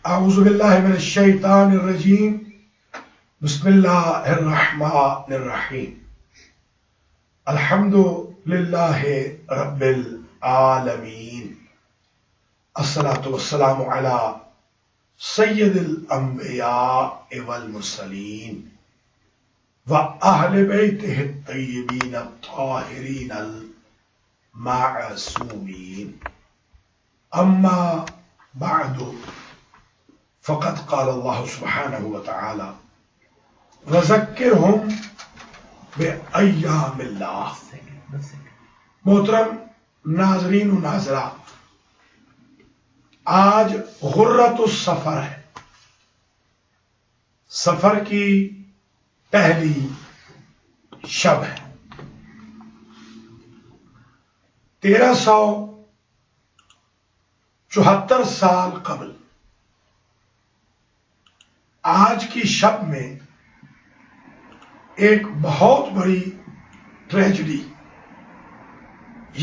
اعوذ باللہ من الشیطان الرجیم بسم اللہ الرحمن الرحیم الحمد للہ رب العالمین الصلاۃ والسلام علی سید الانبیاء والمرسلین وأہل بیتہ الطیبین الطاہرین المعصومین اما بعد فقد قال اللہ سبحانہ وتعالی وذکرہم بأیام اللہ. محترم ناظرین و ناظرات، آج غرۃ السفر ہے، سفر کی پہلی شب ہے. 1374 سال قبل آج کی شب میں ایک بہت بڑی ٹریجڈی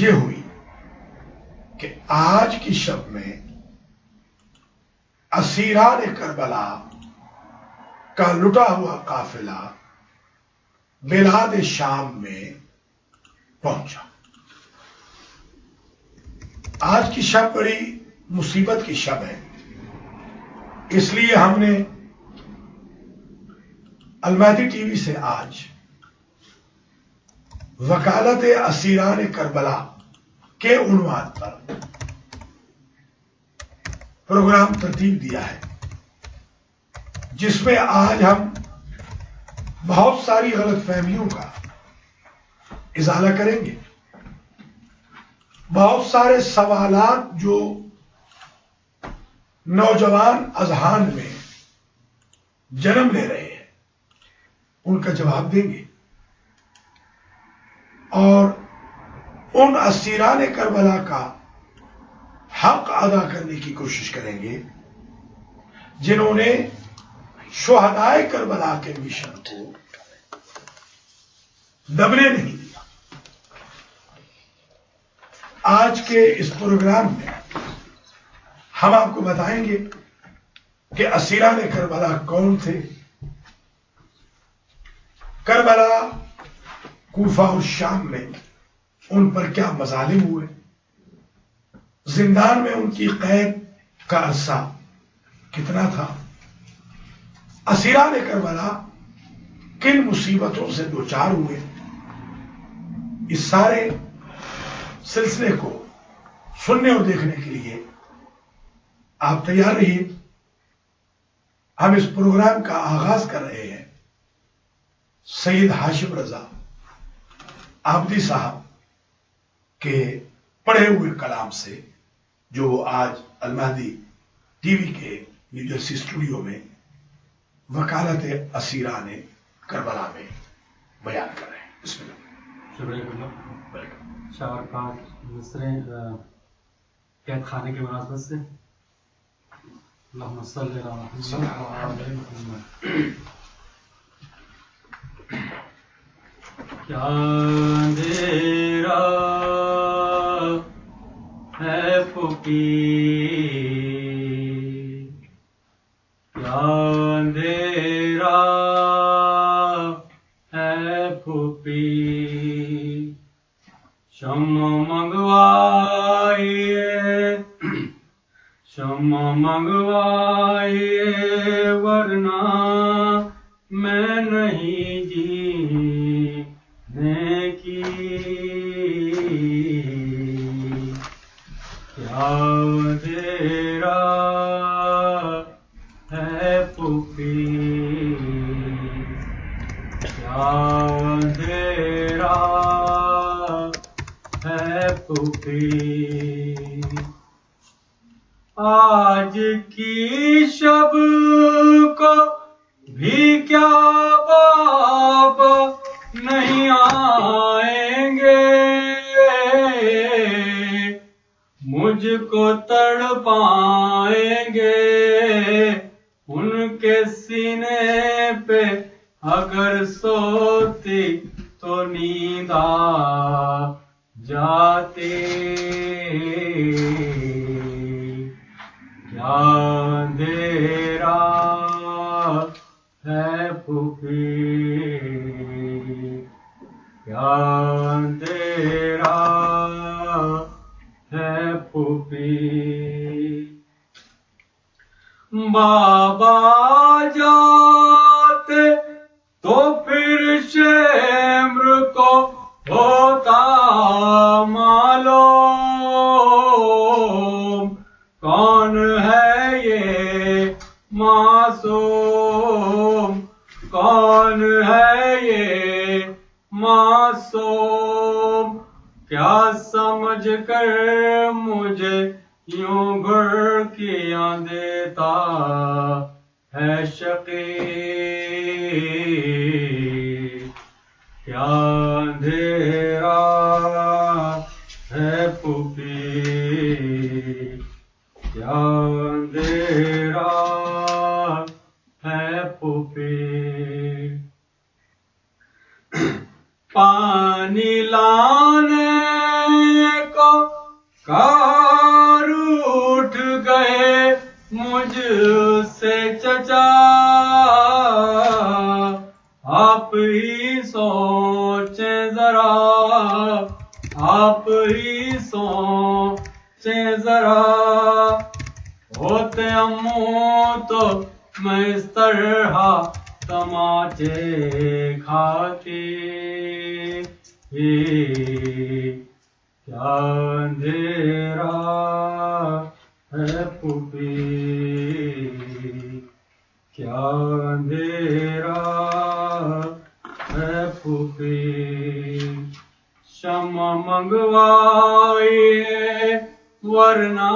یہ ہوئی کہ آج کی شب میں اسیران کربلا کا لٹا ہوا قافلہ بلاد شام میں پہنچا. آج کی شب بڑی مصیبت کی شب ہے، اس لیے ہم نے المہدی ٹی وی سے آج وکالت اسیران کربلا کے عنوان پر پروگرام ترتیب دیا ہے، جس میں آج ہم بہت ساری غلط فہمیوں کا ازالہ کریں گے. بہت سارے سوالات جو نوجوان اذہان میں جنم لے رہے ہیں ان کا جواب دیں گے، اور ان اسیران کربلا کا حق ادا کرنے کی کوشش کریں گے جنہوں نے شہدائے کربلا کے مشن کو دبنے نہیں دیا. آج کے اس پروگرام میں ہم آپ کو بتائیں گے کہ اسیران کربلا کون تھے، کربلا کوفہ اور شام میں ان پر کیا مظالم ہوئے، زندان میں ان کی قید کا عرصہ کتنا تھا، اسیران کربلا کن مصیبتوں سے دوچار ہوئے. اس سارے سلسلے کو سننے اور دیکھنے کے لیے آپ تیار رہیے. ہم اس پروگرام کا آغاز کر رہے ہیں سید ہاشم رضا عابدی صاحب کے پڑھے ہوئے کلام سے، جو آج المہدی ٹی وی کے نیو جرسی اسٹوڈیو میں وکالت اسیران کربلا میں بیان کر رہے ہیں. بسم اللہ. شکریہ. شاور پاک مصریں قید خانے کی مناسبت سے اللہم صلی علی محمد وعلی محمد. کیا اندھیرا ہے پھوپھی، کیا اندھیرا ہے پھوپھی، شمع منگوائیے ورنہ میں نہیں جینے کی. کیا اندھیرا ہے پھوپھی، کیا اندھیرا ہے پھوپھی. آج کی شب کو بھی کیا باپ نہیں آئیں گے، مجھ کو تڑپائیں گے. ان کے سینے پہ اگر سوتی تو نیند آ جاتی. کیا اندھیرا ہے پھوپھی بابا جاتے تو پھر شمر کو ہوتا معلوم کون ہے یہ معصوم کون ہے یہ معصوم کیا سمجھ کر مجھے یوں گھڑکیاں دیتا ہے شقی کیا اندھیرا ہے پھوپھی کیا اندھیرا ہے پھوپھی پانی لانے کو کار اٹھ گئے مجھ سے چچا آپ ہی سوچیں ذرا آپ ہی سوچیں ذرا ہوتے امو تو میں اس طرح تماچے کھاتی کیا اندھیرا ہے پھوپھی کیا اندھیرا ہے پھوپھی شمع منگوائیے ورنہ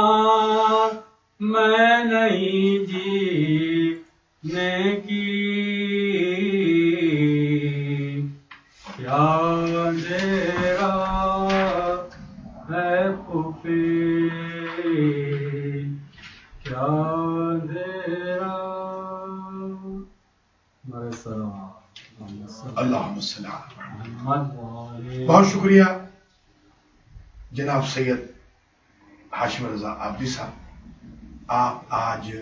میں نہیں جینے کی کیا اندھیرا ہے پھوپھی کیا اندھیرا اللہم صلی اللہ علیہ بہت شکریہ جناب سید ہاشم رضا عابدی صاحب آپ آج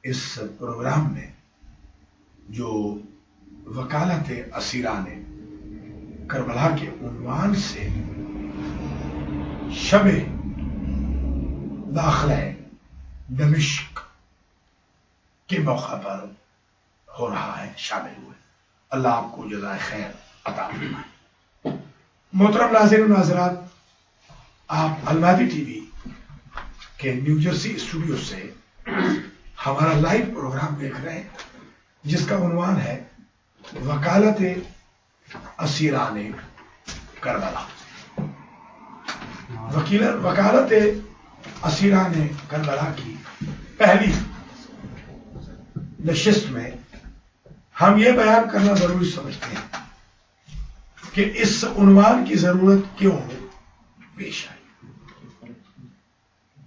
اس پروگرام میں جو وکالت اسیران کربلا کے عنوان سے شب داخلہ دمشق کے موقع پر ہو رہا ہے شامل ہوئے اللہ آپ کو جزائے خیر عطا فرمائے محترم ناظرین و ناظرات آپ المہدی ٹی وی کے نیو جرسی اسٹوڈیو سے ہمارا لائیو پروگرام دیکھ رہے ہیں جس کا عنوان ہے وکالت اسیران کربلا وکالت اسیران کربلا کی پہلی نشست میں ہم یہ بیان کرنا ضروری سمجھتے ہیں کہ اس عنوان کی ضرورت کیوں پیش آئی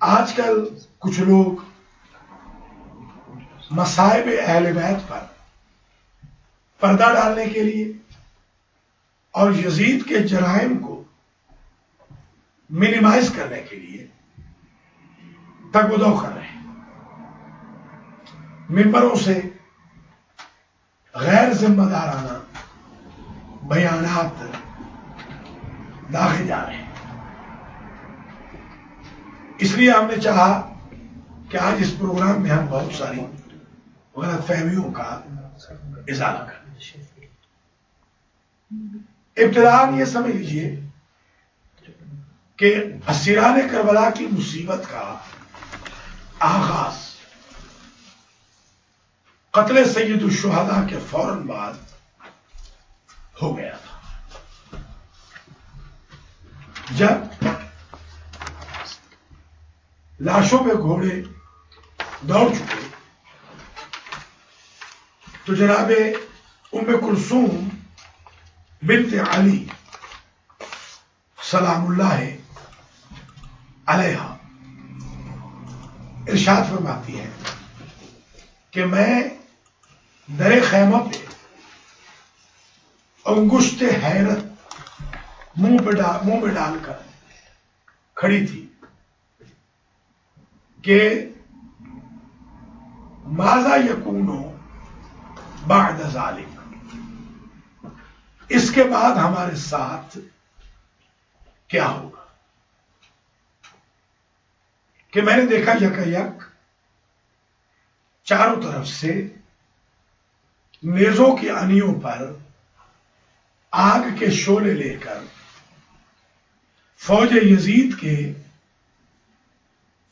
آج کل کچھ لوگ مصائب اہل بیت پر پردہ ڈالنے کے لیے اور یزید کے جرائم کو منیمائز کرنے کے لیے تگ و دو کر رہے ہیں ممبروں سے غیر ذمہ دارانہ بیانات داغے جا رہے ہیں اس لیے ہم نے چاہا کہ آج اس پروگرام میں ہم بہت ساری غلط فہمیوں کا ازالہ کریں ابتداءً یہ سمجھ لیجیے کہ اسیران کربلا کی مصیبت کا آغاز قتل سید الشہداء کے فوراً بعد ہو گیا تھا جب لاشوں پہ گھوڑے دوڑ چکے تو جناب ام کلثوم بنت علی سلام اللہ علیہا ارشاد فرماتی ہے کہ میں در خیمہ پہ انگشت حیرت منہ میں ڈال کر کھڑی تھی کہ ماذا یکون بعد ذالک اس کے بعد ہمارے ساتھ کیا ہوگا کہ میں نے دیکھا یکا یک چاروں طرف سے نیزوں کی انیوں پر آگ کے شعلے لے کر فوج یزید کے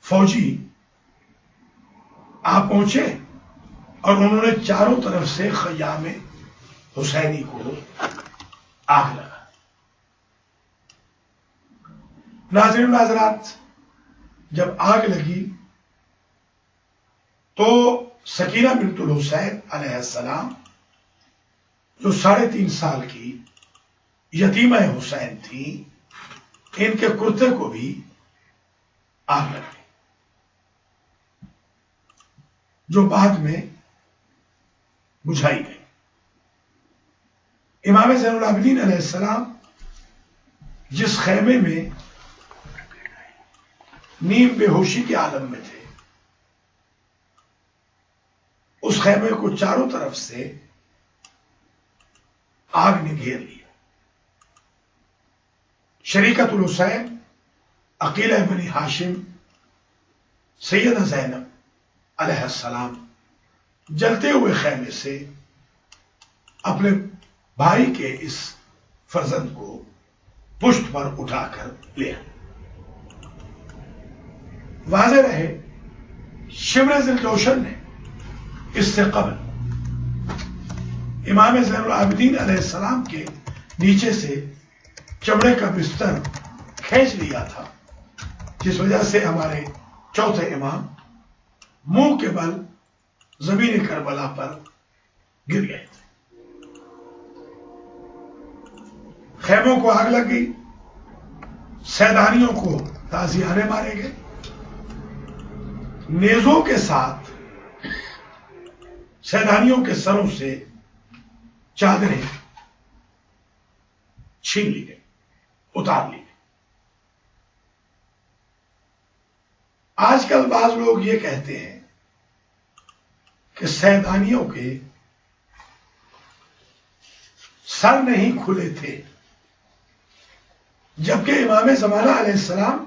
فوجی آ پہنچے اور انہوں نے چاروں طرف سے خیام حسینی کو آگ لگا. ناظرین و ناظرات، جب آگ لگی تو سکینہ بنت الحسین علیہ السلام جو 3.5 سال کی یتیمہ حسین تھی، ان کے کرتے کو بھی آگ لگ گئی، جو بعد میں بجھائی گئی. امام زین العابدین علیہ السلام جس خیمے میں نیم بے ہوشی کے عالم میں تھے، اس خیمے کو چاروں طرف سے آگ نے گھیر لیا. شریکت الحسین، عقیلہ بنی ہاشم، سیدہ زینب علیہ السلام جلتے ہوئے خیمے سے اپنے بھائی کے اس فرزند کو پشت پر اٹھا کر لیا. واضح رہے شمر ذوالجوشن نے اس سے قبل امام زین العابدین علیہ السلام کے نیچے سے چمڑے کا بستر کھینچ لیا تھا، جس وجہ سے ہمارے چوتھے امام منہ کے بل زمین کربلا پر گر گئے تھے. خیموں کو آگ لگ گئی، سیدانیوں کو تازیانے مارے گئے، نیزوں کے ساتھ سیدانیوں کے سروں سے چادریں چھین لی گئی، اتار لی گئی. آج کل بعض لوگ یہ کہتے ہیں کہ سیدانیوں کے سر نہیں کھلے تھے، جبکہ امام زمانہ علیہ السلام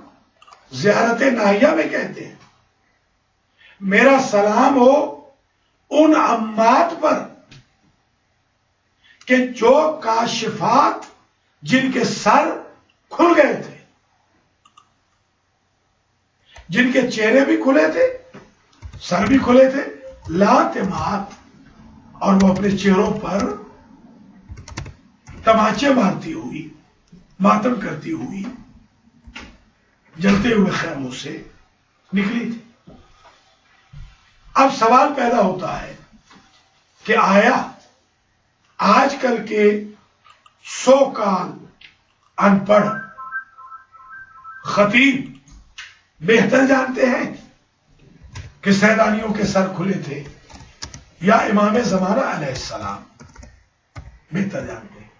زیارت ناہیہ میں کہتے ہیں میرا سلام ہو ان امات پر کہ جو کاشفات جن کے سر کھل گئے تھے، جن کے چہرے بھی کھلے تھے، سر بھی کھلے تھے، لاتمات، اور وہ اپنے چہروں پر تماچے مارتی ہوئی، ماتم کرتی ہوئی جلتے ہوئے خیموں سے نکلی تھی. اب سوال پیدا ہوتا ہے کہ آیا آج کل کے سو کال ان پڑھ خطیب بہتر جانتے ہیں کہ سیدانیوں کے سر کھلے تھے، یا امام زمانہ علیہ السلام بہتر جانتے ہیں؟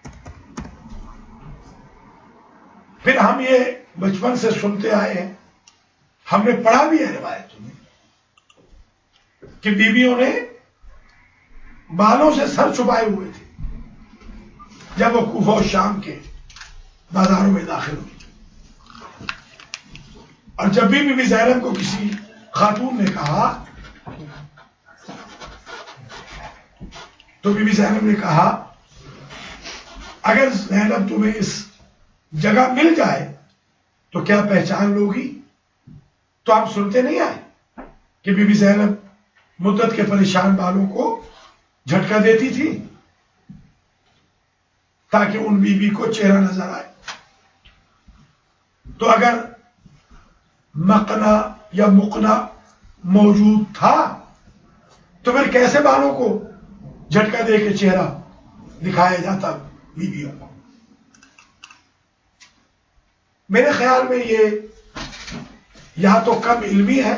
پھر ہم یہ بچپن سے سنتے آئے ہیں، ہم نے پڑھا بھی ہے روایتوں میں کہ بیویوں نے بالوں سے سر چھپائے ہوئے تھے جب وہ کوفہ و شام کے بازاروں میں داخل ہوئی. اور جب بھی بی بی زینب کو کسی خاتون نے کہا تو بی بی زینب نے کہا اگر زینب تمہیں اس جگہ مل جائے تو کیا پہچان لوگی؟ تو ہم سنتے نہیں آئے کہ بی بی زینب مدت کے پریشان بالوں کو جھٹکا دیتی تھی تاکہ ان بیوی کو چہرہ نظر آئے. تو اگر مقنا یا مقنا موجود تھا تو پھر کیسے بالوں کو جھٹکا دے کے چہرہ دکھایا جاتا بیویوں کو؟ میرے خیال میں یہ یا تو کم علمی ہے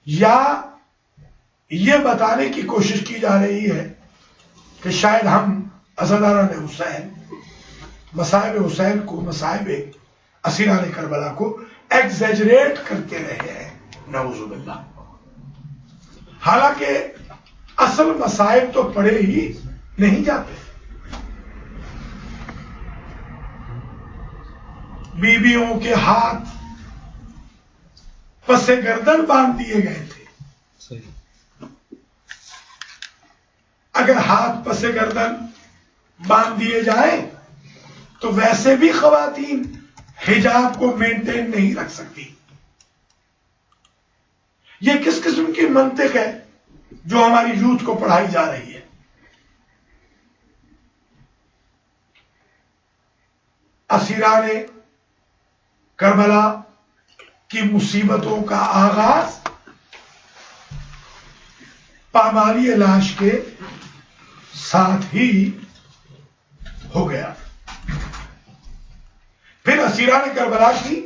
یا یہ بتانے کی کوشش کی جا رہی ہے کہ شاید ہم عزاداران حسین مصائب حسین کو، مصائب اسیران کربلا کو ایگزیجریٹ کرتے رہے ہیں، نعوذ باللہ. حالانکہ اصل مصائب تو پڑے ہی نہیں جاتے. بیویوں کے ہاتھ پس گردن باندھ دیے گئے تھے. اگر ہاتھ پس گردن باندھ دیے جائیں تو ویسے بھی خواتین حجاب کو مینٹین نہیں رکھ سکتی. یہ کس قسم کی منطق ہے جو ہماری یوتھ کو پڑھائی جا رہی ہے؟ اسیران کربلا کی مصیبتوں کا آغاز پامالی لاش کے ساتھ ہی ہو گیا. پھر اسیران کربلا کی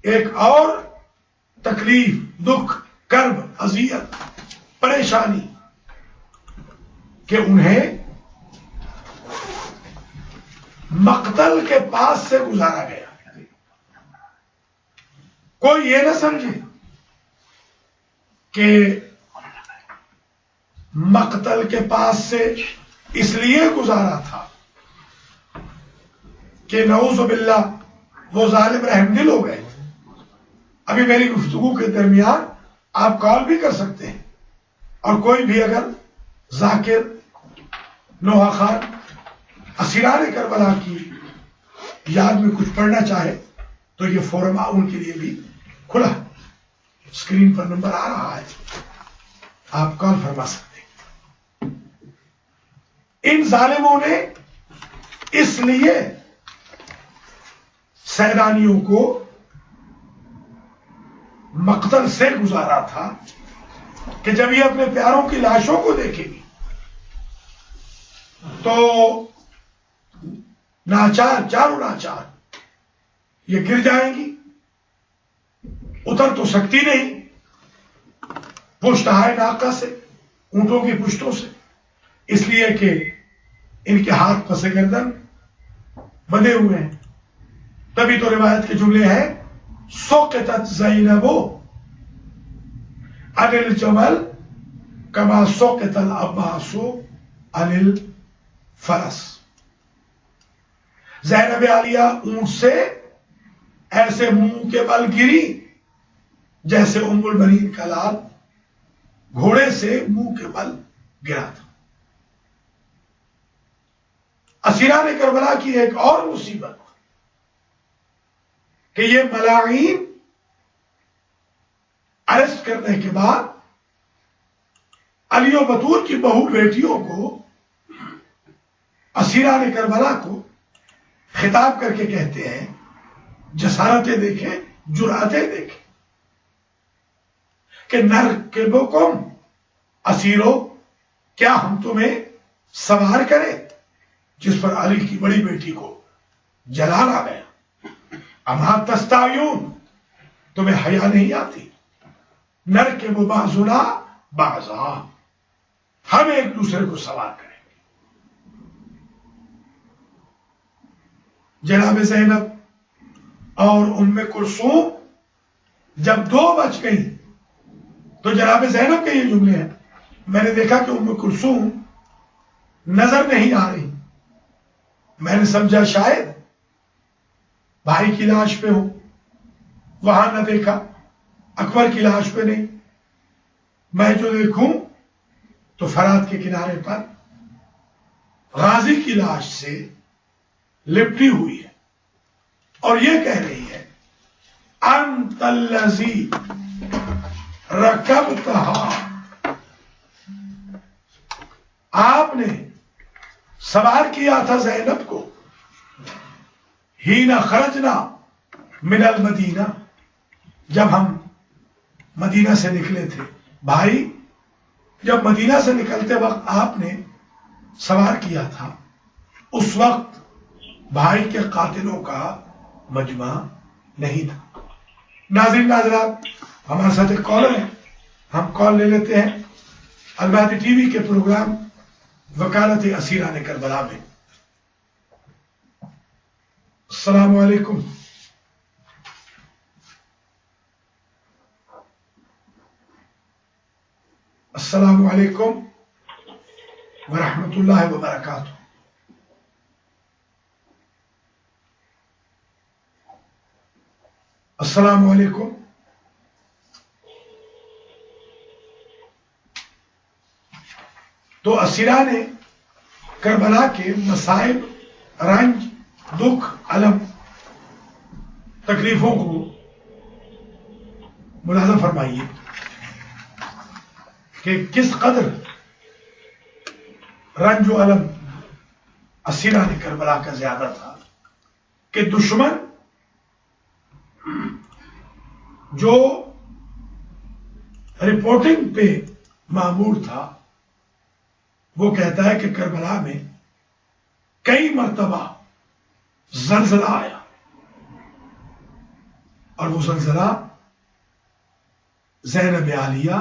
ایک اور تکلیف، دکھ، کرب، اذیت، پریشانی کہ انہیں مقتل کے پاس سے گزارا گیا. کوئی یہ نہ سمجھے کہ مقتل کے پاس سے اس لیے گزارا تھا کہ نعوذ باللہ وہ ظالم رحم دل ہو گئے. ابھی میری گفتگو کے درمیان آپ کال بھی کر سکتے ہیں، اور کوئی بھی اگر ذاکر، نوحہ خان، اسیران کربلا کی یاد میں کچھ پڑھنا چاہے تو یہ فورم ان کے لیے بھی کھلا. اسکرین پر نمبر آ رہا ہے، آپ کال فرما سکتے ہیں. ان ظالموں نے اس لیے سیدانیوں کو مقتل سے گزارا تھا کہ جب یہ اپنے پیاروں کی لاشوں کو دیکھے گی تو ناچار، چاروں ناچار یہ گر جائیں گی. اتر تو سکتی نہیں پشت ہے ناکہ سے، اونٹوں کی پشتوں سے، اس لیے کہ ان کے ہاتھ پس گردن بندھے ہوئے ہیں. تبھی تو روایت کے جملے ہیں سقطت زینب عن الجمل کما سقط العباس عن الفرس. زینب عالیہ اونٹ سے ایسے منہ کے بل گری جیسے ام البنین کا لال گھوڑے سے منہ کے بل گرا تھا. اسیران کربلا کی ایک اور مصیبت کہ یہ ملاعین اریسٹ کرنے کے بعد علی و بطور کی بہو بیٹیوں کو، اسیران کربلا کو خطاب کر کے کہتے ہیں، جسارتیں دیکھیں، جرأتیں دیکھیں کہ نرکبکم اسیرو، کیا ہم تمہیں سوار کریں جس پر علی کی بڑی بیٹی کو جلانا گیا. اما تستعیون، تمہیں حیا نہیں آتی. نرکب بعضنا بعضا، ہم ایک دوسرے کو سوار کریں. جناب زینب اور ام کلثوم جب 2 بج گئی تو جناب زینب کے یہ جملے ہیں. میں نے دیکھا کہ ام کلثوم نظر نہیں آ رہی. میں نے سمجھا شاید بھائی کی لاش پہ ہو، وہاں نہ دیکھا، اکبر کی لاش پہ نہیں. میں جو دیکھوں تو فرات کے کنارے پر غازی کی لاش سے لپٹی ہوئی ہے اور یہ کہہ رہی ہے انت الذی رکبتها، آپ نے سوار کیا تھا زینب کو، ہینا خرجنا من المدینہ، جب ہم مدینہ سے نکلے تھے. بھائی جب مدینہ سے نکلتے وقت آپ نے سوار کیا تھا، اس وقت بھائی کے قاتلوں کا مجمع نہیں تھا. ناظرین ناظرات، ہمارے ساتھ ایک کالر ہے، ہم کال لے لیتے ہیں. المہدی ٹی وی کے پروگرام وکالت اسیران کربلا میں. السلام علیکم. السلام علیکم ورحمۃ اللہ وبرکاتہ. السلام علیکم. اسیران کربلا کے مصائب، رنج، دکھ، الم، تکلیفوں کو ملاحظہ فرمائیے کہ کس قدر رنج و الم اسیران کربلا کا زیادہ تھا کہ دشمن جو رپورٹنگ پہ مامور تھا وہ کہتا ہے کہ کربلا میں کئی مرتبہ زلزلہ آیا، اور وہ زلزلہ زینب عالیہ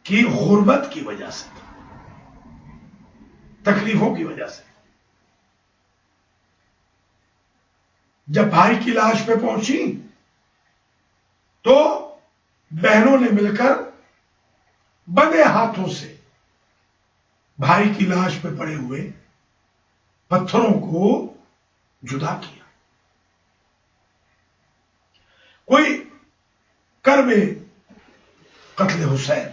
کی غربت کی وجہ سے، تکلیفوں کی وجہ سے. جب بھائی کی لاش پہ پہنچی تو بہنوں نے مل کر بندے ہاتھوں سے بھائی کی لاش پہ پڑے ہوئے پتھروں کو جدا کیا. کوئی کرب قتل حسین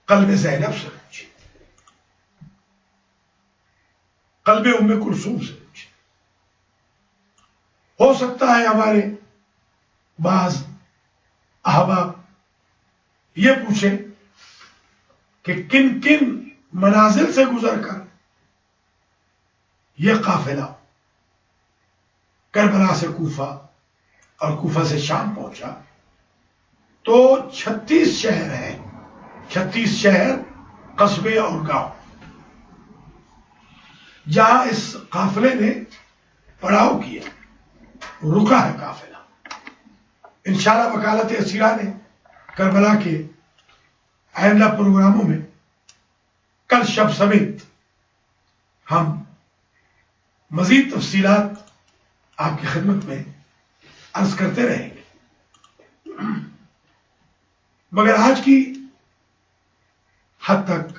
قلب زینب سے پوچھے، قلب ام کلثوم سے پوچھے. ہو سکتا ہے ہمارے بعض احباب یہ پوچھیں کہ کن کن منازل سے گزر کر یہ قافلہ کربلا سے کوفہ اور کوفہ سے شام پہنچا. تو 36 شہر ہیں، 36 شہر، قصبے اور گاؤں، جہاں اس قافلے نے پڑاؤ کیا، رکا ہے قافلہ. انشاءاللہ وکالت اسیران کربلا کے آئندہ پروگراموں میں کل شب سمیت ہم مزید تفصیلات آپ کی خدمت میں عرض کرتے رہیں گے. مگر آج کی حد تک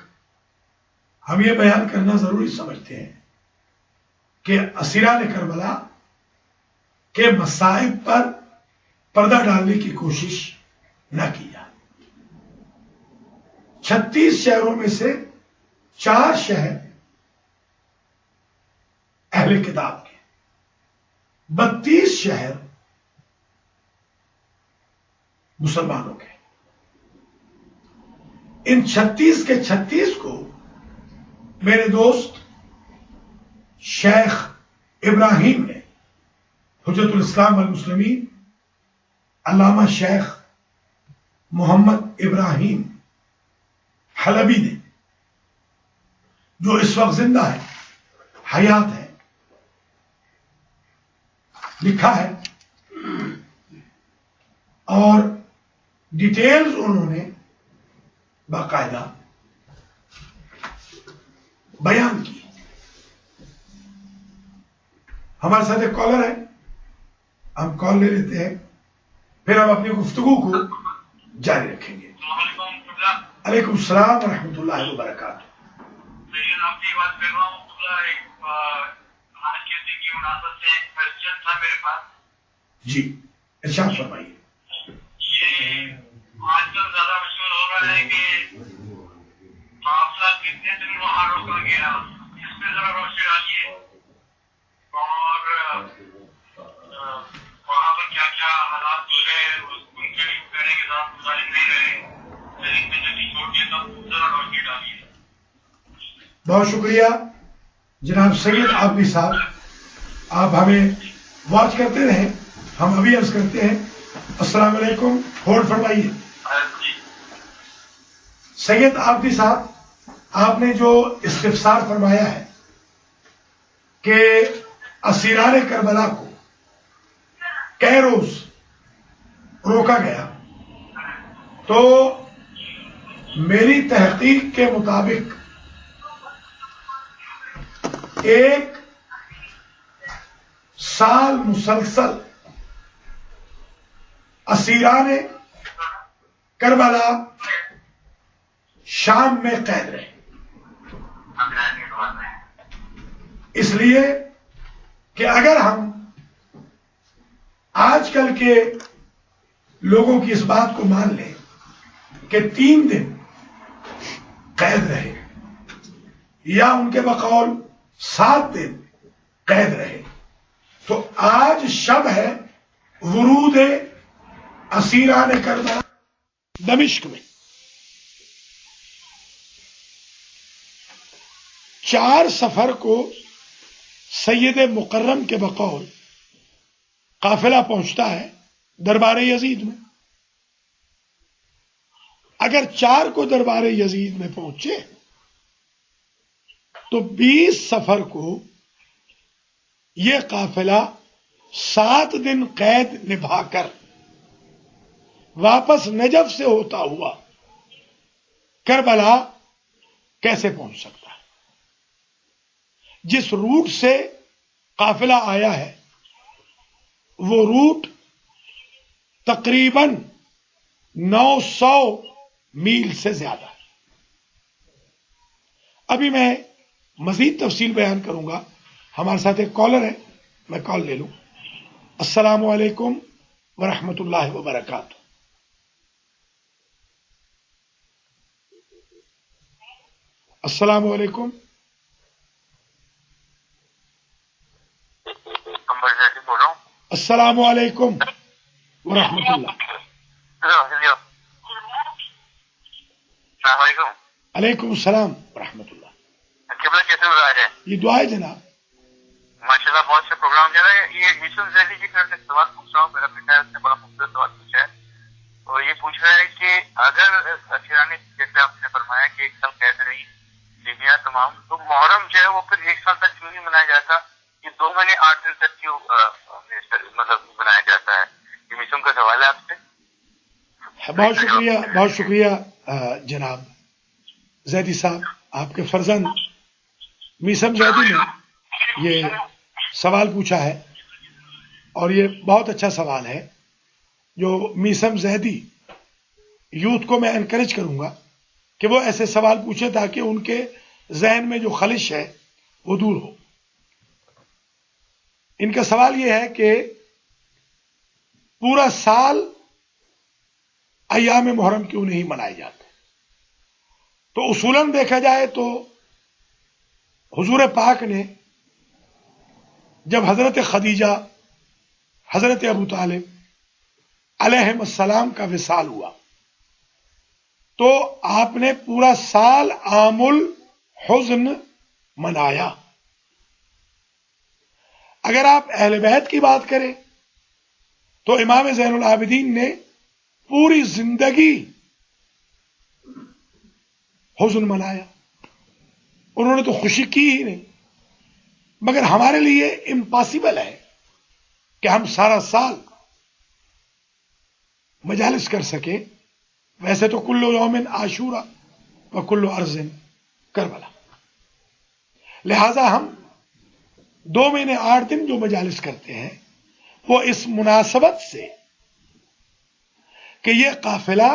ہم یہ بیان کرنا ضروری سمجھتے ہیں کہ اسیران کربلا کے مصائب پر پردہ ڈالنے کی کوشش نہ کی جائے. 36 شہروں میں سے 4 شہر اہل کتاب کے، 32 شہر مسلمانوں کے. ان 36 کے 36 کو میرے دوست شیخ ابراہیم نے، حجت الاسلام والمسلمین علامہ شیخ محمد ابراہیم حلبی نے، جو اس وقت زندہ ہے، حیات ہے، لکھا ہے اور ڈیٹیلز انہوں نے باقاعدہ بیان کی. ہمارے ساتھ ایک کالر ہے، ہم کال لے لیتے ہیں، پھر ہم اپنی گفتگو کو جاری رکھیں گے. علیکم السلام ورحمۃ اللہ وبرکاتہ. آپ کی بات کر رہا ہوں. آج کے دن کی مناسبت سے ایک کوشچن تھا میرے پاس. جی ارشاد فرمائیے. یہ آج کل زیادہ مشہور ہو رہا ہے کہ معاملہ کتنے دن وہاں روکا گیا، اس پہ ذرا روشنی ڈالیے، اور وہاں پر کیا کیا حالات گزرے، ان کے کہنے کے ساتھ مظالم نہیں رہے، چھوڑ دیے، تب ذرا روشنی ڈالیے. بہت شکریہ جناب سید عابدی صاحب، آپ ہمیں واچ کرتے رہیں. ہم ابھی عرض کرتے ہیں. السلام علیکم. ہولڈ فرمائیے. سید عابدی صاحب، آپ نے جو استفسار فرمایا ہے کہ اسیران کربلا کو کئی روز روکا گیا، تو میری تحقیق کے مطابق 1 سال مسلسل اسیران کربلا شام میں قید رہے. اس لیے کہ اگر ہم آج کل کے لوگوں کی اس بات کو مان لیں کہ 3 دن قید رہے یا ان کے بقول 7 دن قید رہے. تو آج شب ہے ورود اسیران کربلا دمشق میں. 4 سفر کو سید مکرم کے بقول قافلہ پہنچتا ہے دربار یزید میں. اگر 4 کو دربار یزید میں پہنچے تو 20 سفر کو یہ قافلہ 7 دن قید نبھا کر واپس نجف سے ہوتا ہوا کربلا کیسے پہنچ سکتا ہے؟ جس روٹ سے قافلہ آیا ہے وہ روٹ تقریباً 900 میل سے زیادہ ہے. ابھی میں مزید تفصیل بیان کروں گا. ہمارے ساتھ ایک کالر ہے، میں کال لے لوں. السلام علیکم ورحمۃ اللہ وبرکاتہ. السلام علیکم. بول رہا ہوں. السلام علیکم ورحمۃ اللہ. السلام علیکم. علیکم السلام ورحمۃ اللہ. قبلہ کیسے ہو رہا ہے؟ یہ دعا ہے جناب. ماشاء اللہ بہت سے پروگرام جا رہے ہیں. یہ یوسف زیدی کی طرف سے سوال پوچھ رہا ہوں. میرا بیٹا ہے، اس نے بڑا خوبصورت سوال پوچھا ہے. اور یہ پوچھ رہا ہے کہ اگر اسیرانی جیسے آپ نے فرمایا کہ 1 سال قید رہی لیبیا تمام، تو محرم جو ہے وہ پھر 1 سال تک کیوں نہیں منایا جاتا؟ یہ 2 مہینے 8 دن تک کیوں مطلب منایا جاتا ہے؟ یہ میسم کا سوال ہے آپ سے. بہت شکریہ، بہت شکریہ جناب زیدی صاحب. آپ کے فرزند میسم زیدی نے یہ سوال پوچھا ہے اور یہ بہت اچھا سوال ہے. جو میسم زیدی یوتھ کو میں انکریج کروں گا کہ وہ ایسے سوال پوچھے تاکہ ان کے ذہن میں جو خلش ہے وہ دور ہو. ان کا سوال یہ ہے کہ پورا سال ایام محرم کیوں نہیں منائے جاتے؟ تو اصولاً دیکھا جائے تو حضور پاک نے جب حضرت خدیجہ، حضرت ابو طالب علیہم السلام کا وصال ہوا تو آپ نے پورا سال عام الحزن منایا. اگر آپ اہل بیت کی بات کریں تو امام زین العابدین نے پوری زندگی حزن منایا. انہوں نے تو خوشی کی ہی نہیں. مگر ہمارے لیے امپاسبل ہے کہ ہم سارا سال مجالس کر سکیں. ویسے تو کل یوم عاشورا و کل ارض کربلا، لہذا ہم 2 مہینے 8 دن جو مجالس کرتے ہیں وہ اس مناسبت سے کہ یہ قافلہ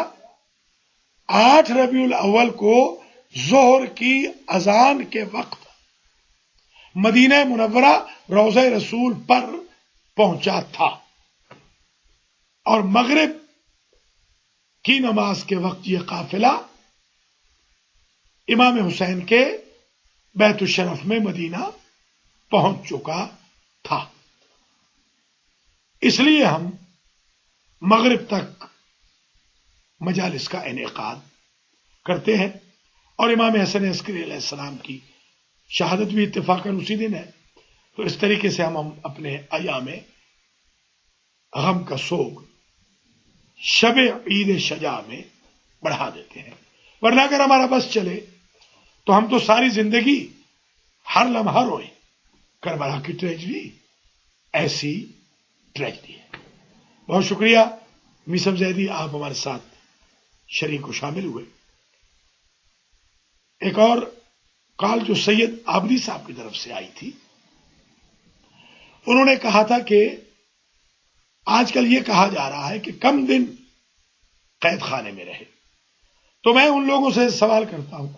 8 ربیع الاول کو ظہر کی اذان کے وقت مدینہ منورہ روضہ رسول پر پہنچا تھا اور مغرب کی نماز کے وقت یہ قافلہ امام حسین کے بیت الشرف میں مدینہ پہنچ چکا تھا. اس لیے ہم مغرب تک مجالس کا انعقاد کرتے ہیں اور امام حسن عسکری علیہ السلام کی شہادت بھی اتفاقاً اسی دن ہے. تو اس طریقے سے ہم اپنے ایام غم کا سوگ شب عید شجاع میں بڑھا دیتے ہیں. ورنہ اگر ہمارا بس چلے تو ہم تو ساری زندگی ہر لمحہ روئیں. کربلا کی ٹریجڈی ایسی ٹریجڈی ہے. بہت شکریہ میسم زیدی، آپ ہمارے ساتھ شریک کو شامل ہوئے. ایک اور کال جو سید عابدی صاحب کی طرف سے آئی تھی، انہوں نے کہا تھا کہ آج کل یہ کہا جا رہا ہے کہ کم دن قید خانے میں رہے. تو میں ان لوگوں سے سوال کرتا ہوں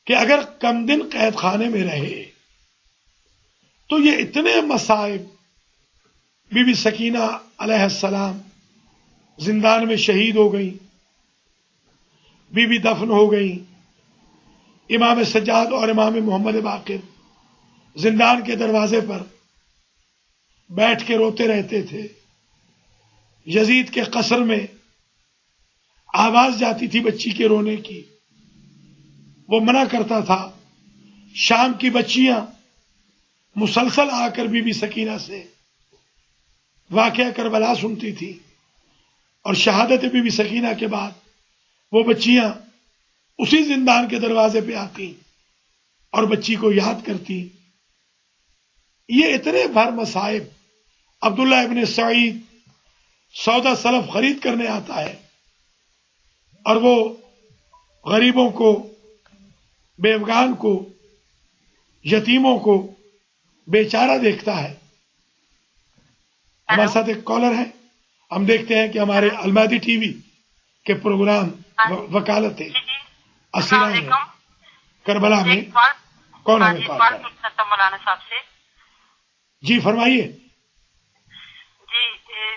کہ اگر کم دن قید خانے میں رہے تو یہ اتنے مصائب، بی بی سکینہ علیہ السلام زندان میں شہید ہو گئی، بی بی دفن ہو گئی، امام سجاد اور امام محمد باقر زندان کے دروازے پر بیٹھ کے روتے رہتے تھے. یزید کے قصر میں آواز جاتی تھی بچی کے رونے کی، وہ منع کرتا تھا. شام کی بچیاں مسلسل آ کر بی بی سکینہ سے واقعہ کربلا سنتی تھی، اور شہادت بی بی سکینہ کے بعد وہ بچیاں اسی زندان کے دروازے پہ آتی اور بچی کو یاد کرتی. یہ اتنے بھر مصائب. عبداللہ ابن سعید سودا سلف خرید کرنے آتا ہے اور وہ غریبوں کو، بیوگان کو، یتیموں کو بیچارہ دیکھتا ہے. ہمارے ساتھ ایک کالر ہے، ہم دیکھتے ہیں کہ ہمارے المہدی ٹی وی کے پروگرام وکالت اسیرہ میں کربلا میں کون ہمیں کال کر رہا ہے؟ مولانا صاحب سے. جی فرمائیے. جی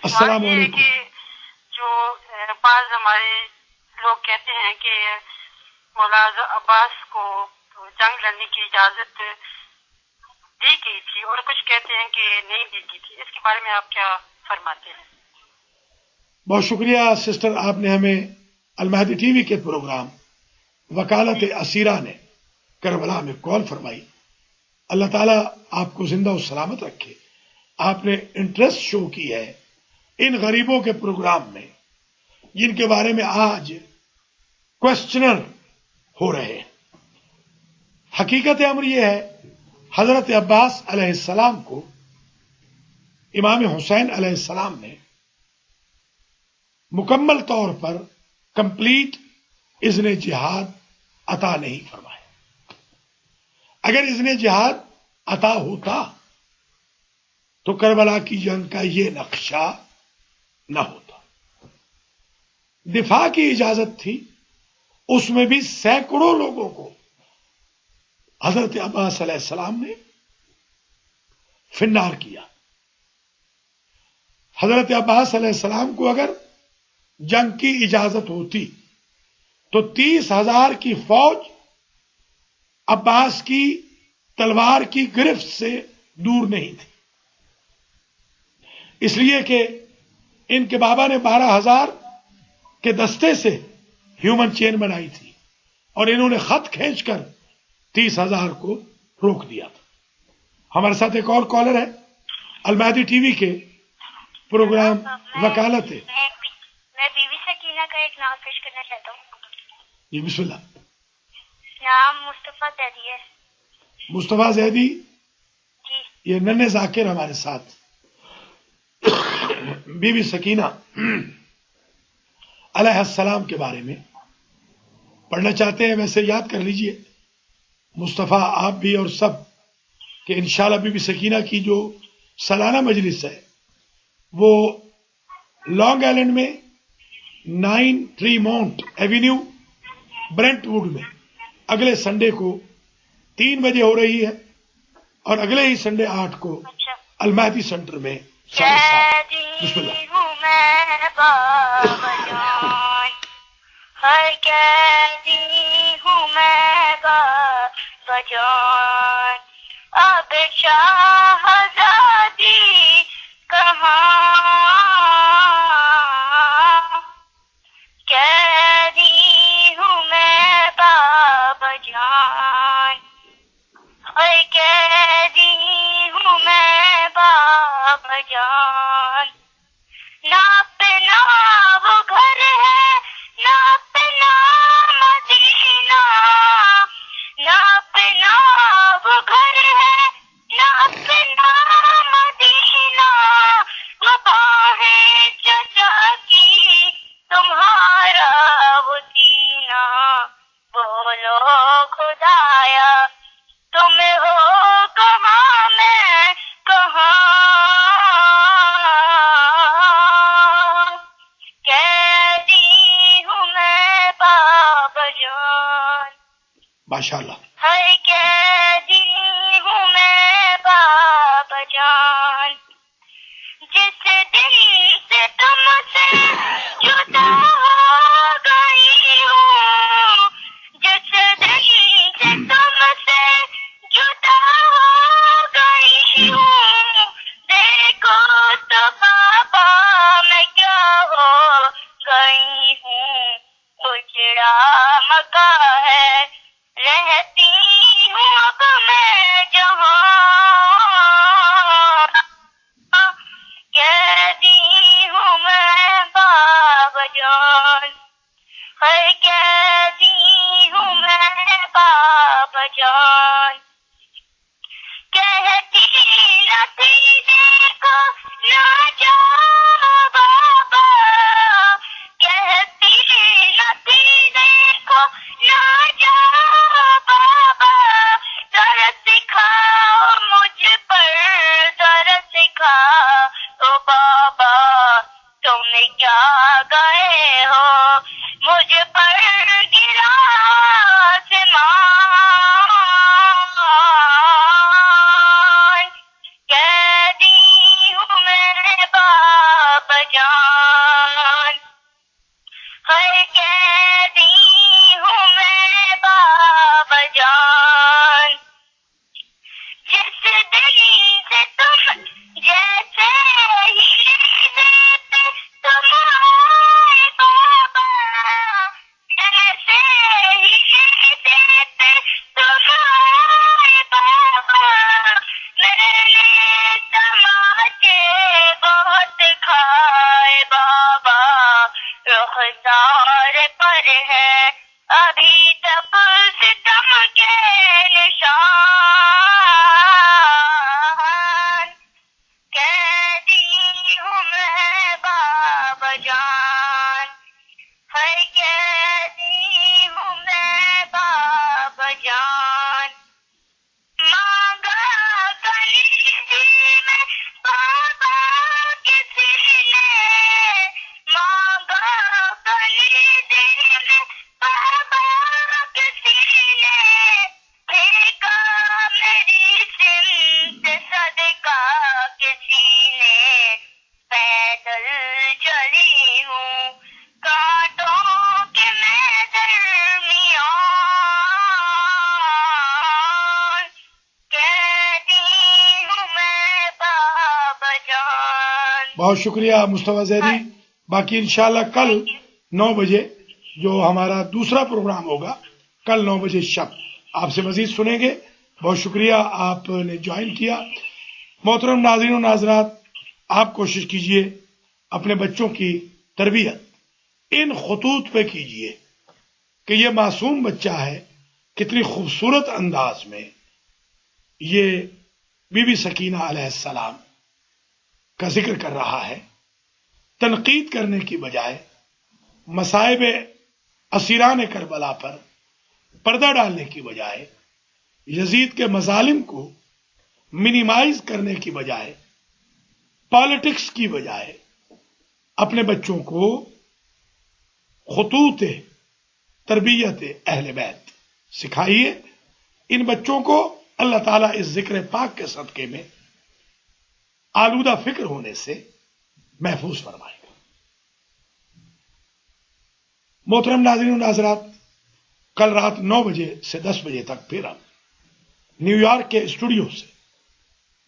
السلام علیکم. کہ جو بعض ہمارے لوگ کہتے ہیں کہ مولانا عباس کو جنگ لڑنے کی اجازت دی گئی تھی اور کچھ کہتے ہیں کہ نہیں دی گئی تھی، اس کے بارے میں آپ کیا فرماتے ہیں؟ بہت شکریہ سسٹر، آپ نے ہمیں المہدی ٹی وی کے پروگرام وکالت اسیرہ نے کربلا میں کال فرمائی. اللہ تعالیٰ آپ کو زندہ و سلامت رکھے. آپ نے انٹرسٹ شو کی ہے ان غریبوں کے پروگرام میں جن کے بارے میں آج کوشچنر ہو رہے ہیں. حقیقت امر یہ ہے، حضرت عباس علیہ السلام کو امام حسین علیہ السلام نے مکمل طور پر کمپلیٹ اذن جہاد عطا نہیں فرمایا. اگر اذن جہاد عطا ہوتا تو کربلا کی جنگ کا یہ نقشہ نہ ہوتا. دفاع کی اجازت تھی، اس میں بھی سینکڑوں لوگوں کو حضرت عباس علیہ السلام نے فنار کیا. حضرت عباس علیہ السلام کو اگر جنگ کی اجازت ہوتی تو 30,000 کی فوج عباس کی تلوار کی گرفت سے دور نہیں تھی، اس لیے کہ ان کے بابا نے 12,000 کے دستے سے ہیومن چین بنائی تھی اور انہوں نے خط کھینچ کر 30,000 کو روک دیا تھا. ہمارے ساتھ ایک اور کالر ہے المہدی ٹی وی کے پروگرام وکالت ہے. میں بیوی سکینہ کا ایک نام پیش کرنا چاہتا ہوں. جی بسم اللہ. نام مصطفیٰ زیدی ہے. مصطفیٰ زیدی، جی یہ ننھے ذاکر ہمارے ساتھ بی بی سکینہ علیہ السلام کے بارے میں پڑھنا چاہتے ہیں. ویسے یاد کر لیجئے مصطفیٰ آپ بھی اور سب کہ انشاءاللہ بی بی سکینہ کی جو سالانہ مجلس ہے وہ لانگ آئلینڈ میں 9 ٹریمونٹ ایوینیو برنٹ ووڈ میں اگلے سنڈے کو 3 بجے ہو رہی ہے اور اگلے ہی سنڈے 8 کو المہدی سینٹر میں 7:30. بسم اللہ. ہر کہتی ہوں میں بابا جان، اب شہزادی کہاں، کہتی ہوں میں بابا جان، ہر کہتی ہوں میں بابا جان. نہ اپنا وہ گھر ہے، نہ اپنا مدینہ، نہ اپنا وہ گھر ہے، نہ اپنا مدینہ، وہ باہیں چچا کی تمہارا وہ سینہ. بولو خدایا تم ہو کہاں، میں کہاں، کہتی ہوں میں بابا جان. ماشاءاللہ. ہر کہتی ہوں میں بابا جان، جس دن سے تم سے جدا ہو گئی ہوں، جس دن بابا تم کیا گئے ہو مجھ پر گرا آسمان قیدی ہوں میں بابا جان ہر قیدی ہوں میں بابا جان جس دل سے تم جیسے ہی دیتے تم آئے بابا جیسے ہی دیتے تم آئے بابا میں نے تماچے بہت کھائے بابا رخسار پر ہے ابھی تک ستم کے نشان قیدی ہوں میں بابا جان ہر قیدی ہوں میں بابا جان مانگا کلیجی میں بابا کسی نے مانگا کلیجی میں بابا کسی نے پھینکا میری سمت صدقہ کسی نے پیدل چلی ہوں کانٹوں کے میں درمیان قیدی ہوں میں بابا جان. بہت شکریہ مصطفیٰ زیدی. باقی انشاءاللہ کل 9 بجے جو ہمارا دوسرا پروگرام ہوگا کل 9 بجے شب آپ سے مزید سنیں گے. بہت شکریہ آپ نے جوائن کیا. محترم ناظرین و ناظرات، آپ کوشش کیجئے اپنے بچوں کی تربیت ان خطوط پہ کیجئے کہ یہ معصوم بچہ ہے، کتنی خوبصورت انداز میں یہ بی بی سکینہ علیہ السلام کا ذکر کر رہا ہے، تنقید کرنے کی بجائے مصائب اسیران کربلا پر پردہ ڈالنے کی بجائے یزید کے مظالم کو منیمائز کرنے کی بجائے پالیٹکس کی بجائے اپنے بچوں کو خطوط تربیت اہل بیت سکھائیے. ان بچوں کو اللہ تعالیٰ اس ذکر پاک کے صدقے میں آلودہ فکر ہونے سے محفوظ فرمائے گا. محترم ناظرین و ناظرات، کل رات 9 بجے سے 10 بجے تک پھر ہم نیو یارک کے اسٹوڈیو سے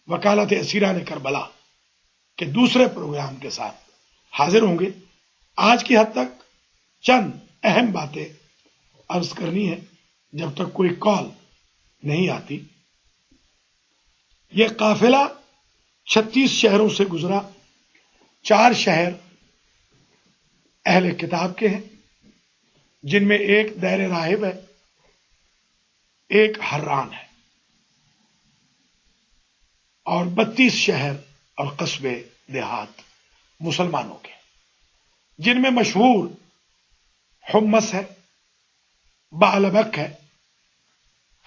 وکالت اسیران کربلا کے دوسرے پروگرام کے ساتھ حاضر ہوں گے. آج کی حد تک چند اہم باتیں عرض کرنی ہے جب تک کوئی کال نہیں آتی. یہ قافلہ 36 شہروں سے گزرا. 4 شہر اہل کتاب کے ہیں جن میں ایک دیر راہب ہے، ایک حران ہے، اور 32 شہر اور قصبے دیہات مسلمانوں کے، جن میں مشہور حمص ہے، بعلبک ہے،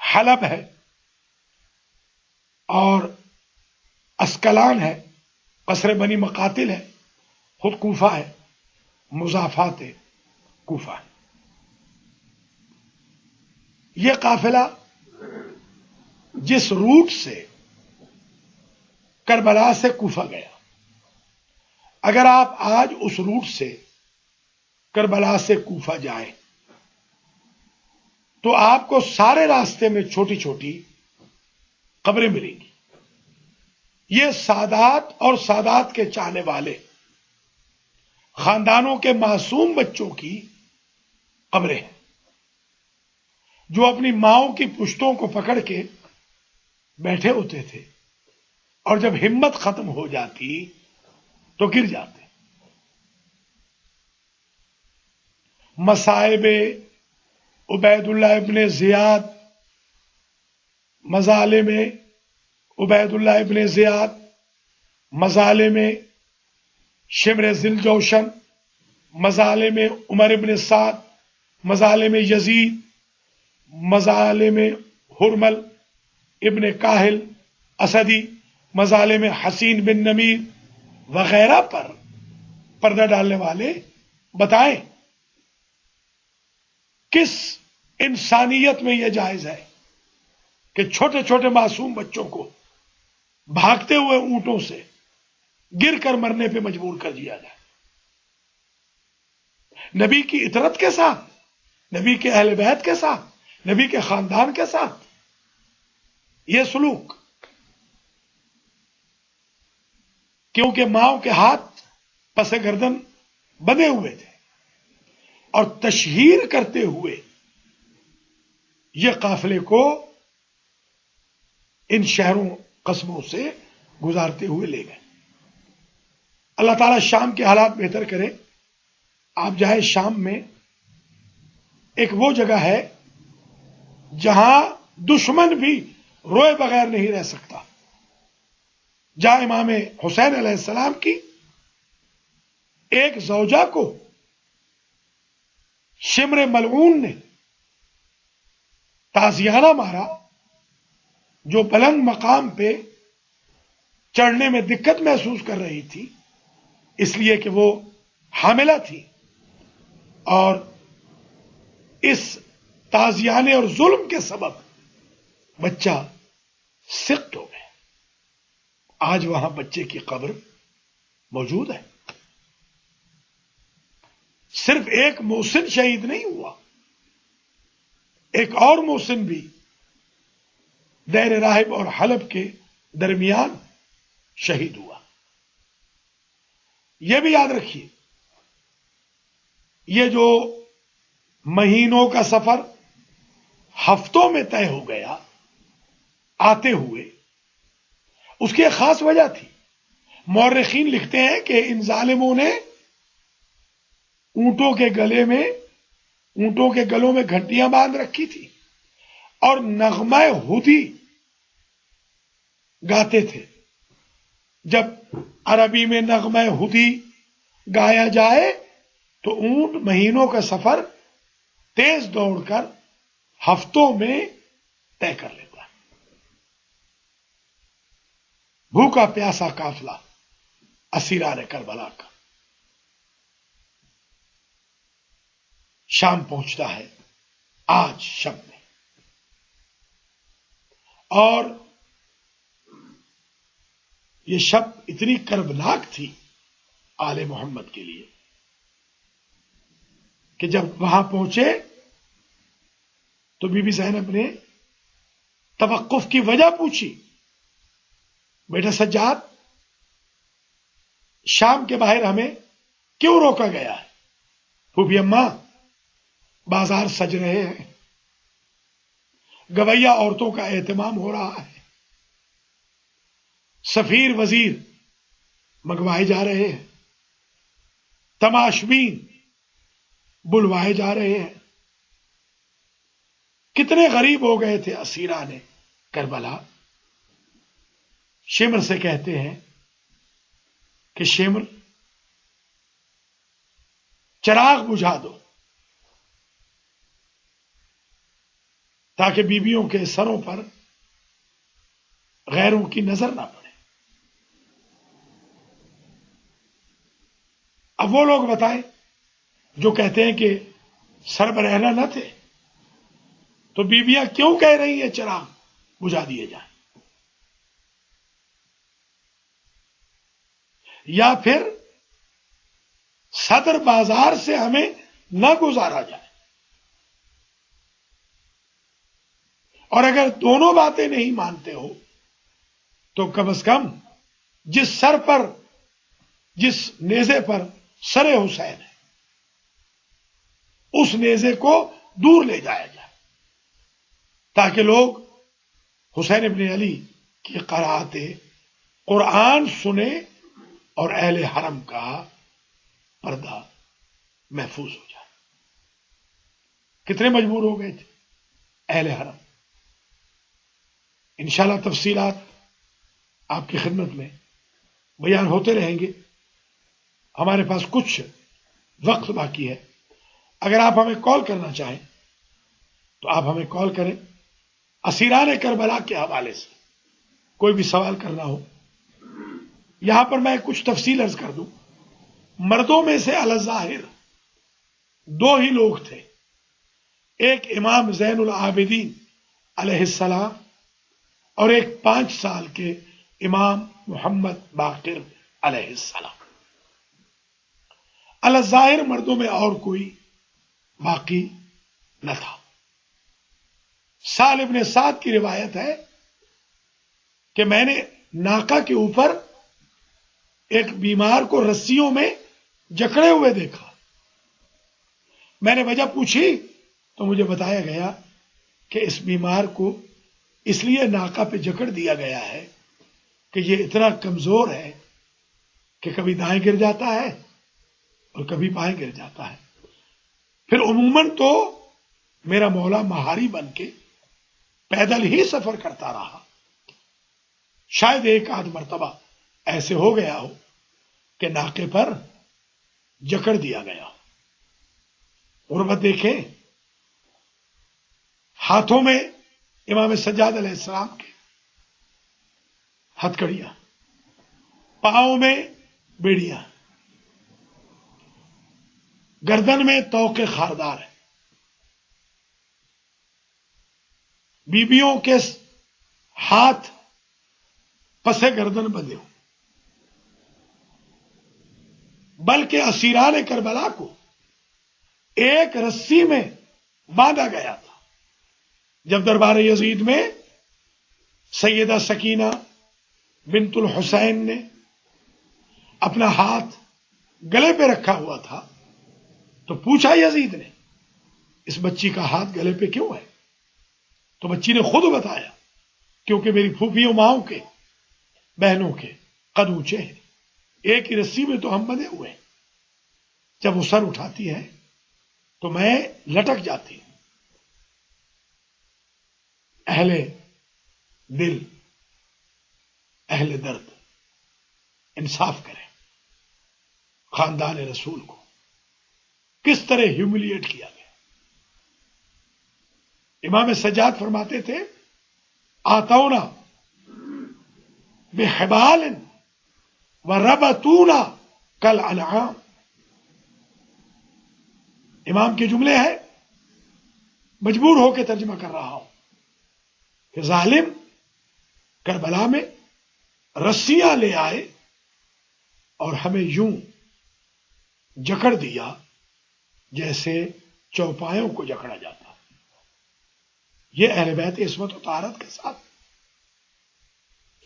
حلب ہے، اور اسکلان ہے، قصر بنی مقاتل ہے، خود کوفہ ہے، مضافات کوفہ ہے. یہ قافلہ جس روٹ سے کربلا سے کوفہ گیا، اگر آپ آج اس روٹ سے کربلا سے کوفہ جائیں تو آپ کو سارے راستے میں چھوٹی چھوٹی قبریں ملیں گی. یہ سادات اور سادات کے چاہنے والے خاندانوں کے معصوم بچوں کی قبریں ہیں جو اپنی ماؤں کی پشتوں کو پکڑ کے بیٹھے ہوتے تھے اور جب ہمت ختم ہو جاتی تو گر جاتے. مصائب عبید اللہ ابن زیاد، مظالم عبید اللہ ابن زیاد، مظالم شمر ذی الجوشن، مظالم عمر ابن سعد، مظالم یزید، مظالم حرمل ابن کاہل اسدی، مظالم حسین بن نمیر، وغیرہ پر پردہ ڈالنے والے بتائیں کس انسانیت میں یہ جائز ہے کہ چھوٹے چھوٹے معصوم بچوں کو بھاگتے ہوئے اونٹوں سے گر کر مرنے پہ مجبور کر دیا جائے؟ نبی کی اطرت کے ساتھ، نبی کے اہل بیت کے ساتھ، نبی کے خاندان کے ساتھ یہ سلوک، کیونکہ ماؤں کے ہاتھ پس گردن بندھے ہوئے تھے اور تشہیر کرتے ہوئے یہ قافلے کو ان شہروں قصبوں سے گزارتے ہوئے لے گئے۔ اللہ تعالیٰ شام کے حالات بہتر کرے۔ آپ جائیں شام میں، ایک وہ جگہ ہے جہاں دشمن بھی روئے بغیر نہیں رہ سکتا، جہاں امام حسین علیہ السلام کی ایک زوجہ کو شمر ملعون نے تازیانہ مارا، جو بلند مقام پہ چڑھنے میں دقت محسوس کر رہی تھی اس لیے کہ وہ حاملہ تھی، اور اس تازیانے اور ظلم کے سبب بچہ سقط ہو گیا۔ آج وہاں بچے کی قبر موجود ہے۔ صرف ایک محسن شہید نہیں ہوا، ایک اور محسن بھی دیر راہب اور حلب کے درمیان شہید ہوا۔ یہ بھی یاد رکھیے، یہ جو مہینوں کا سفر ہفتوں میں طے ہو گیا آتے ہوئے، اس کی ایک خاص وجہ تھی۔ مورخین لکھتے ہیں کہ ان ظالموں نے اونٹوں کے گلوں میں گھنٹیاں باندھ رکھی تھی اور نغمہ ہدی گاتے تھے۔ جب عربی میں نغمہ ہدی گایا جائے تو اونٹ مہینوں کا سفر تیز دوڑ کر ہفتوں میں طے کر لیتا ہے۔ بھوکا پیاسا قافلہ اسیران کربلا کا شام پہنچتا ہے آج شب میں، اور یہ شب اتنی کربناک تھی آل محمد کے لیے کہ جب وہاں پہنچے تو بی بی زینب نے توقف کی وجہ پوچھی۔ بیٹا سجاد، شام کے باہر ہمیں کیوں روکا گیا ہے؟ پھوپھی اماں، بازار سج رہے ہیں، گویا عورتوں کا اہتمام ہو رہا ہے، سفیر وزیر منگوائے جا رہے ہیں، تماشبین بلوائے جا رہے ہیں۔ کتنے غریب ہو گئے تھے اسیران کربلا۔ شمر سے کہتے ہیں کہ شمر چراغ بجھا دو تاکہ بیویوں کے سروں پر غیروں کی نظر نہ پڑے۔ اب وہ لوگ بتائیں جو کہتے ہیں کہ سربراہ نہ تھے تو بیویاں کیوں کہہ رہی ہیں چراغ بجھا دیے جائیں؟ یا پھر صدر بازار سے ہمیں نہ گزارا جائے؟ اور اگر دونوں باتیں نہیں مانتے ہو تو کم از کم جس سر پر، جس نیزے پر سر حسین ہے، اس نیزے کو دور لے جایا جائے تاکہ لوگ حسین ابن علی کی قرأت قرآن سنے اور اہل حرم کا پردہ محفوظ ہو جائے۔ کتنے مجبور ہو گئے تھے اہل حرم؟ انشاءاللہ تفصیلات آپ کی خدمت میں بیان ہوتے رہیں گے۔ ہمارے پاس کچھ وقت باقی ہے، اگر آپ ہمیں کال کرنا چاہیں تو آپ ہمیں کال کریں۔ اسیران کربلا کے حوالے سے کوئی بھی سوال کرنا ہو یہاں پر میں کچھ تفصیل عرض کر دوں. مردوں میں سے علی الظاہر دو ہی لوگ تھے. ایک امام زین العابدین علیہ السلام اور ایک 5 سال کے امام محمد باقر علیہ السلام. علی الظاہر مردوں میں اور کوئی باقی نہ تھا. سہل بن سعد کی روایت ہے کہ میں نے ناقہ کے اوپر ایک بیمار کو رسیوں میں جکڑے ہوئے دیکھا. میں نے وجہ پوچھی تو مجھے بتایا گیا کہ اس بیمار کو اس لیے ناقہ پہ جکڑ دیا گیا ہے کہ یہ اتنا کمزور ہے کہ کبھی دائیں گر جاتا ہے اور کبھی بائیں گر جاتا ہے. پھر عموماً تو میرا مولا مہاری بن کے پیدل ہی سفر کرتا رہا. شاید ایک آدھ مرتبہ ایسے ہو گیا ہو کہ ناقے پر جکڑ دیا گیا. غربت دیکھیں، ہاتھوں میں امام سجاد علیہ السلام کے ہتھکڑیاں، پاؤں میں بیڑیاں، گردن میں توق خاردار ہے. بیبیوں کے ہاتھ پسے گردن بندھے ہو. بلکہ اسیران کربلا کو ایک رسی میں باندھا گیا تھا. جب دربار یزید میں سیدہ سکینہ بنت الحسین نے اپنا ہاتھ گلے پہ رکھا ہوا تھا تو پوچھا یزید نے اس بچی کا ہاتھ گلے پہ کیوں ہے؟ تو بچی نے خود بتایا کیونکہ میری پھوپھیوں ماؤں کے بہنوں کے قد اونچے ہیں، ایک ہی رسی میں تو ہم بندھے ہوئے ہیں. جب وہ سر اٹھاتی ہے تو میں لٹک جاتی ہوں. اہل دل، اہل درد انصاف کریں. خاندان رسول کو کس طرح ہیوملیٹ کیا گیا. امام سجاد فرماتے تھے آتونا بحبال وربطونا کالانعام. امام کے جملے ہیں، مجبور ہو کے ترجمہ کر رہا ہوں، کہ ظالم کربلا میں رسیاں لے آئے اور ہمیں یوں جکڑ دیا جیسے چوپایوں کو جکڑا جاتا. یہ اہل بیت عصمت و طہارت کے ساتھ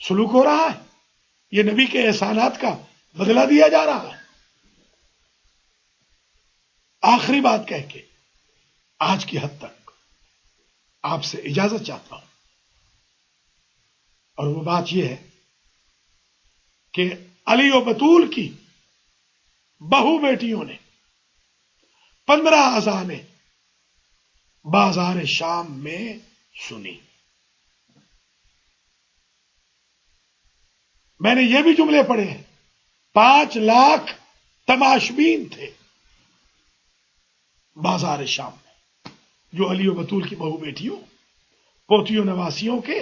سلوک ہو رہا ہے. یہ نبی کے احسانات کا بدلہ دیا جا رہا ہے. آخری بات کہہ کے آج کی حد تک آپ سے اجازت چاہتا ہوں، اور وہ بات یہ ہے کہ علی و بطول کی بہو بیٹیوں نے 15 اذانیں بازار شام میں سنی. میں نے یہ بھی جملے پڑھے ہیں 5 لاکھ تماشبین تھے بازار شام میں، جو علی و بطول کی بہو بیٹیوں، پوتیوں، نواسیوں کے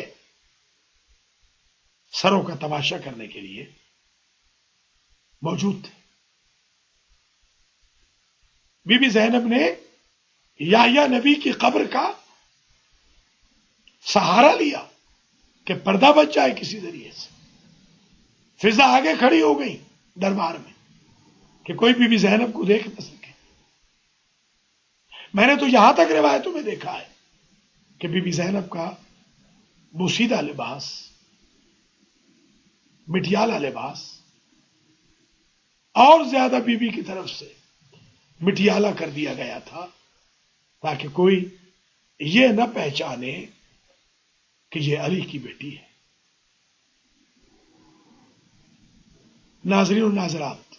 سروں کا تماشا کرنے کے لیے موجود تھے. بی بی زینب نے یحییٰ نبی کی قبر کا سہارا لیا کہ پردہ بچ جائے کسی ذریعے سے. فضا آگے کھڑی ہو گئی دربار میں کہ کوئی بی بی زینب کو دیکھ نہ سکے. میں نے تو یہاں تک روایتوں میں دیکھا ہے کہ بی بی زینب کا بوسیدہ لباس، مٹیالہ لباس، اور زیادہ بی بی کی طرف سے مٹیالہ کر دیا گیا تھا تاکہ کوئی یہ نہ پہچانے کہ یہ علی کی بیٹی ہے. ناظرین و ناظرات،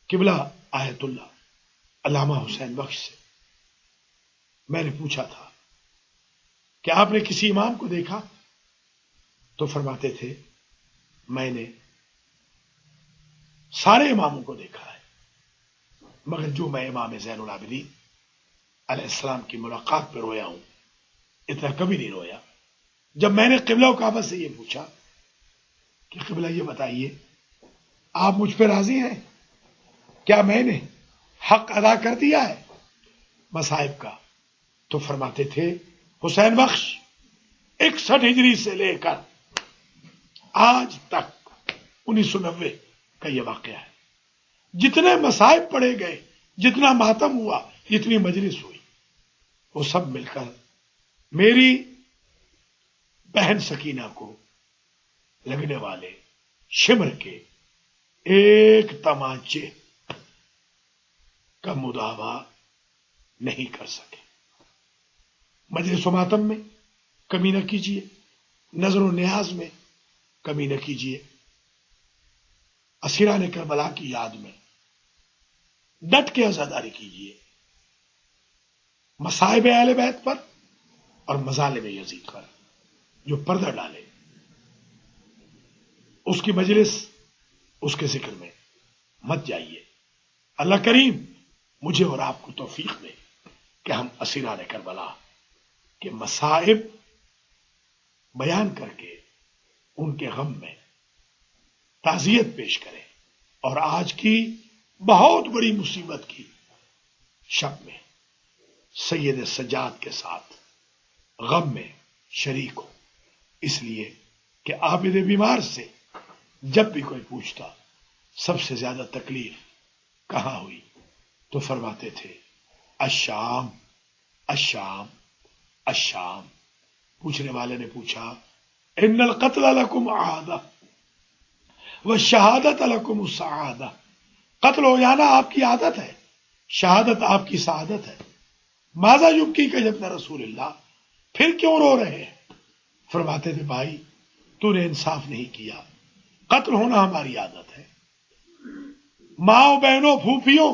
قبلہ آیت اللہ علامہ حسین بخش سے میں نے پوچھا تھا کہ آپ نے کسی امام کو دیکھا؟ تو فرماتے تھے میں نے سارے اماموں کو دیکھا ہے، مگر جو میں امام زین العابدین علیہ السلام کی ملاقات پہ رویا ہوں اتنا کبھی نہیں رویا. جب میں نے قبلہ و کعبہ سے یہ پوچھا کہ قبلہ یہ بتائیے آپ مجھ پہ راضی ہیں؟ کیا میں نے حق ادا کر دیا ہے مصائب کا؟ تو فرماتے تھے حسین بخش 61 ہجری سے لے کر آج تک 1990 کا یہ واقعہ ہے، جتنے مصائب پڑے گئے، جتنا ماتم ہوا، جتنی مجلس ہوئی، وہ سب مل کر میری بہن سکینہ کو لگنے والے شمر کے ایک تمانچے کا مداوا نہیں کر سکے۔ مجلس و ماتم میں کمی نہ کیجیے، نظر و نیاز میں کمی نہ کیجیے، اسیران کربلا کی یاد میں ڈٹ کے عزاداری کیجیے، مصائب اہل بیت پر اور مظالم یزید پر جو پردہ ڈالے اس کی مجلس، اس کے ذکر میں مت جائیے۔ اللہ کریم مجھے اور آپ کو توفیق دے کہ ہم اسیران کربلا کے مصائب بیان کر کے ان کے غم میں تعزیت پیش کریں، اور آج کی بہت بڑی مصیبت کی شب میں سید سجاد کے ساتھ غم میں شریک ہو، اس لیے کہ عابد بیمار سے جب بھی کوئی پوچھتا سب سے زیادہ تکلیف کہاں ہوئی تو فرماتے تھے الشام الشام الشام۔ پوچھنے والے نے پوچھا ان القتل لکم عادہ والشہادت لکم السعادہ، قتل ہو جانا آپ کی عادت ہے، شہادت آپ کی سعادت ہے۔ ماذا یبکی کا جب رسول اللہ، پھر کیوں رو رہے ہیں؟ فرماتے تھے بھائی تو نے انصاف نہیں کیا، قتل ہونا ہماری عادت ہے، ماں بہنوں پھوپھیوں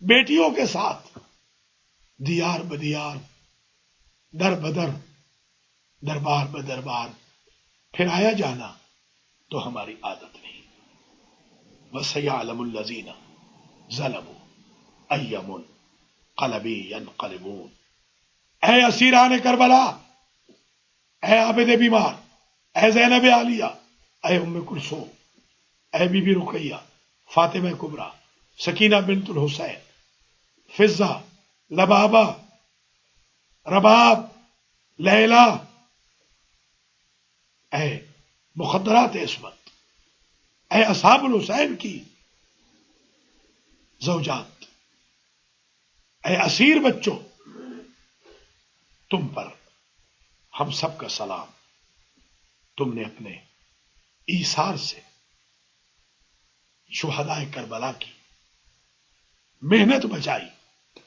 بیٹیوں کے ساتھ دیار بدیار در بدر دربار بدربار پھر آیا جانا تو ہماری عادت نہیں۔ وَسَيَعْلَمُ الَّذِينَ ظَلَمُوا أَيَّ مُنْقَلَبٍ يَنْقَلِبُونَ۔ اے اسیران کربلا، اے عابد بیمار، اے زینب عالیہ، اے ام کلثوم، اے بی بی رقیہ، فاطمہ کبریٰ، سکینہ بنت الحسین، فضہ، لبابہ، رباب، لیلا، اے مخدرات عصمت، اے اصحاب الحسین کی زوجات، اے اسیر بچوں، تم پر ہم سب کا سلام۔ تم نے اپنے ایثار سے شہداء کربلا کی محنت بچائی،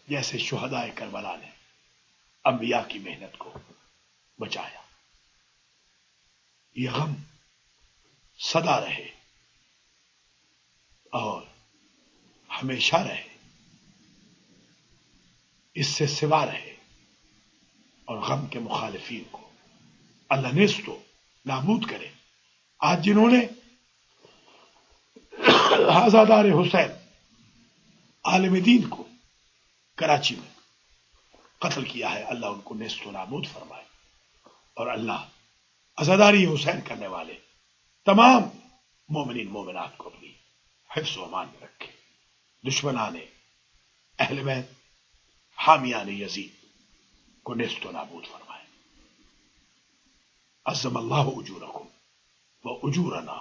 جیسے شہداء کربلا نے انبیاء کی محنت کو بچایا۔ یہ غم سدا رہے اور ہمیشہ رہے، اس سے سوا رہے، اور غم کے مخالفین کو اللہ نیست و نابود کرے۔ آج جنہوں نے آزادار حسین عالم دین کو کراچی میں قتل کیا ہے، اللہ ان کو نیست و نابود فرمائے، اور اللہ عزاداری حسین کرنے والے تمام مومنین مومنات کو اپنی حفظ و امان میں رکھے، دشمنان اہل بیت حامیان یزید کو نیست و نابود فرمائے۔ عظم اللہ اجورکم و اجورنا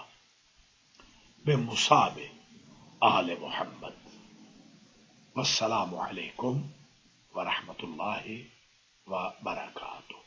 بمصاب آل محمد، والسلام علیکم ورحمۃ اللہ وبرکاتہ۔